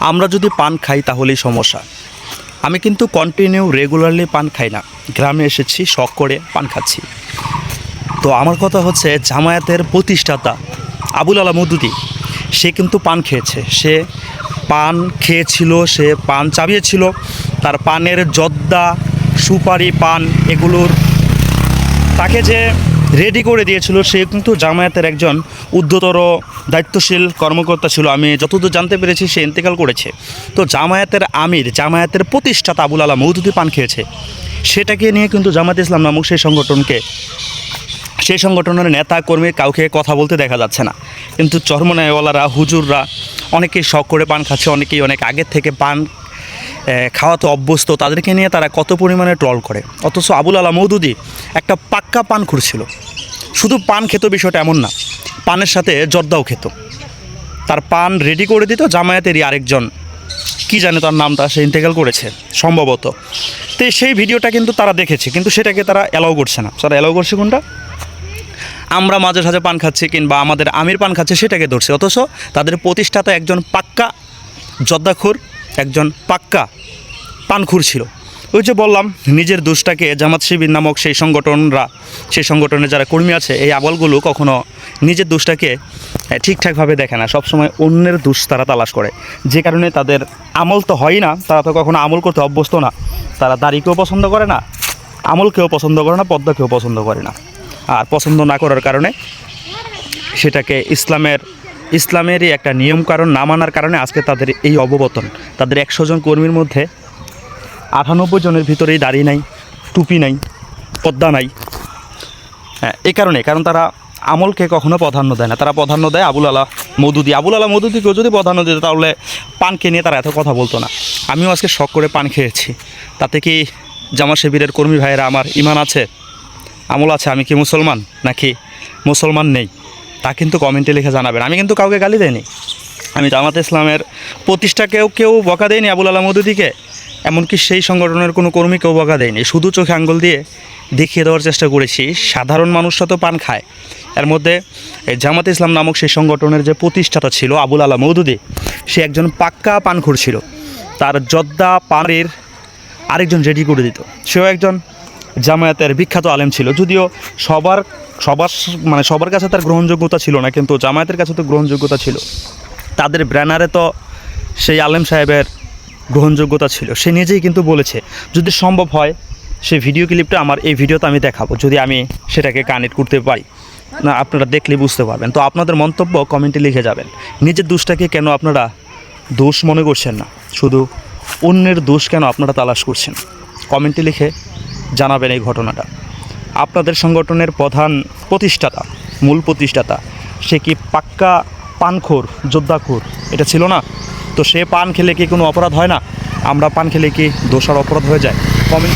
আমরা যদি পান খাই তাহলেই সমস্যা। আমি কিন্তু কন্টিনিউ রেগুলারলি পান খাই না, গ্রামে এসেছি শখ করে পান খাচ্ছি। তো আমার কথা হচ্ছে, জামায়াতের প্রতিষ্ঠাতা আবুল আলা মওদুদী সে কিন্তু পান খেয়েছে, সে পান খেয়েছিল, সে পান চাবিয়েছিল। তার পানের জর্দা, সুপারি, পান এগুলোর তাকে যে রেডি করে দিয়েছিল, সে কিন্তু জামায়াতের একজন ঊর্ধ্বতর দায়িত্বশীল কর্মকর্তা ছিল। আমি যতদূর জানতে পেরেছি সে ইন্তেকাল করেছে। তো জামায়াতের আমির, জামায়াতের প্রতিষ্ঠাতা আবুল আলা মওদুদী পান খেয়েছে, সেটাকে নিয়ে কিন্তু জামায়াত ইসলাম নামক সেই সংগঠনের নেতা কর্মী কাউকে কথা বলতে দেখা যাচ্ছে না। কিন্তু চরমনাইওয়ালারা, হুজুররা অনেকেই শখ করে পান খাচ্ছে, অনেকেই অনেক আগের থেকে পান খাওয়াতে অভ্যস্ত, তাদেরকে নিয়ে তারা কত পরিমাণে ট্রল করে। অথচ আবুল আলা মওদুদী একটা পাক্কা পানখোর ছিল। শুধু পান খেত বিষয়টা এমন না, পানের সাথে জর্দাও খেত। তার পান রেডি করে দিত জামায়াতেরই আরেকজন, কি জানে তার নামটা, সে ইন্তেকাল করেছে সম্ভবত। তো সেই ভিডিওটা কিন্তু তারা দেখেছে, কিন্তু সেটাকে তারা অ্যালাউ করছে না। তারা অ্যালাউ করছে কোনটা? আমরা মাঝে সাঝে পান খাচ্ছি কিংবা আমাদের আমির পান খাচ্ছে, সেটাকে ধরছে। অথচ তাদের প্রতিষ্ঠাতা একজন পাক্কা জর্দাখোর, একজন পাক্কা পানখোর ছিল। ওই যে বললাম, নিজের দোষটাকে জামাত শিবির নামক সেই সংগঠনের যারা কর্মী আছে, এই আবলগুলো কখনো নিজের দোষটাকে ঠিকঠাকভাবে দেখে না, সবসময় অন্যের দোষ তারা তালাশ করে। যে কারণে তাদের আমল তো হয় না, তারা তো কখনো আমল করতে অভ্যস্ত না। তারা দাড়িকেও পছন্দ করে না, আমলকেও পছন্দ করে না, পদ্মাকেও পছন্দ করে না। আর পছন্দ না করার কারণে সেটাকে ইসলামেরই একটা নিয়মকানুন না মানার কারণে আজকে তাদের এই অববর্তন। তাদের 100 জন কর্মীর মধ্যে 98 জনের ভিতরেই দাড়ি নাই, টুপি নাই, পদ্মা নাই। হ্যাঁ, এই কারণ তারা আমলকে কখনো প্রাধান্য দেয় না, তারা প্রাধান্য দেয় আবুল আলা মওদুদীকেও যদি প্রাধান্য দিত তাহলে পানকে নিয়ে তারা এত কথা বলতো না। আমিও আজকে শখ করে পান খেয়েছি, তাতে কি জামাত শিবিরের কর্মী ভাইয়েরা আমার ঈমান আছে, আমল আছে, আমি কি মুসলমান নাকি মুসলমান নেই, তা কিন্তু কমেন্টে লিখে জানাবেন। আমি কিন্তু কাউকে গালি দেয়নি, আমি জামাত ইসলামের প্রতিষ্ঠাকেও বকা দেয়নি, আবুল আলা মওদুদীকে, এমনকি সেই সংগঠনের কোনো কর্মীকেও বকা দেয়নি। শুধু চোখে আঙ্গুল দিয়ে দেখিয়ে দেওয়ার চেষ্টা করেছি সাধারণ মানুষরা তো পান খায়। এর মধ্যে জামাত ইসলাম নামক সেই সংগঠনের যে প্রতিষ্ঠাতা ছিল আবুল আলা মওদুদী, সে একজন পাক্কা পানখোর ছিল। তার জর্দা পানের আরেকজন রেডি করে দিত। সেও একজন জামায়াতের বিখ্যাত আলেম ছিল, যদিও সবার কাছে তার গ্রহণযোগ্যতা ছিল না, কিন্তু জামায়াতের কাছে তো গ্রহণযোগ্যতা ছিল। তাদের ব্যানারে তো সেই আলেম সাহেবের গ্রহণযোগ্যতা ছিল। সে নিজেই কিন্তু বলেছে, যদি সম্ভব হয় সেই ভিডিও ক্লিপটা আমার এই ভিডিওতে আমি দেখাবো, যদি আমি সেটাকে কানেক্ট করতে পারি না, আপনারা দেখলে বুঝতে পারবেন। তো আপনাদের মন্তব্য কমেন্টে লিখে যাবেন। নিজের দোষটাকে কেন আপনারা দোষ মনে করছেন না, শুধু অন্যের দোষ কেন আপনারা তালাশ করছেন, কমেন্টে লিখে জানাবেন এই ঘটনাটা। আপনাদের সংগঠনের মূল প্রতিষ্ঠাতা সে কি পাক্কা পানখোর, যোদ্ধাখোর এটা ছিল না? তো সে পান খেলে কি কোনো অপরাধ হয় না? আমরা পান খেলে কি দোষ আর অপরাধ হয়ে যায়? কমেন্ট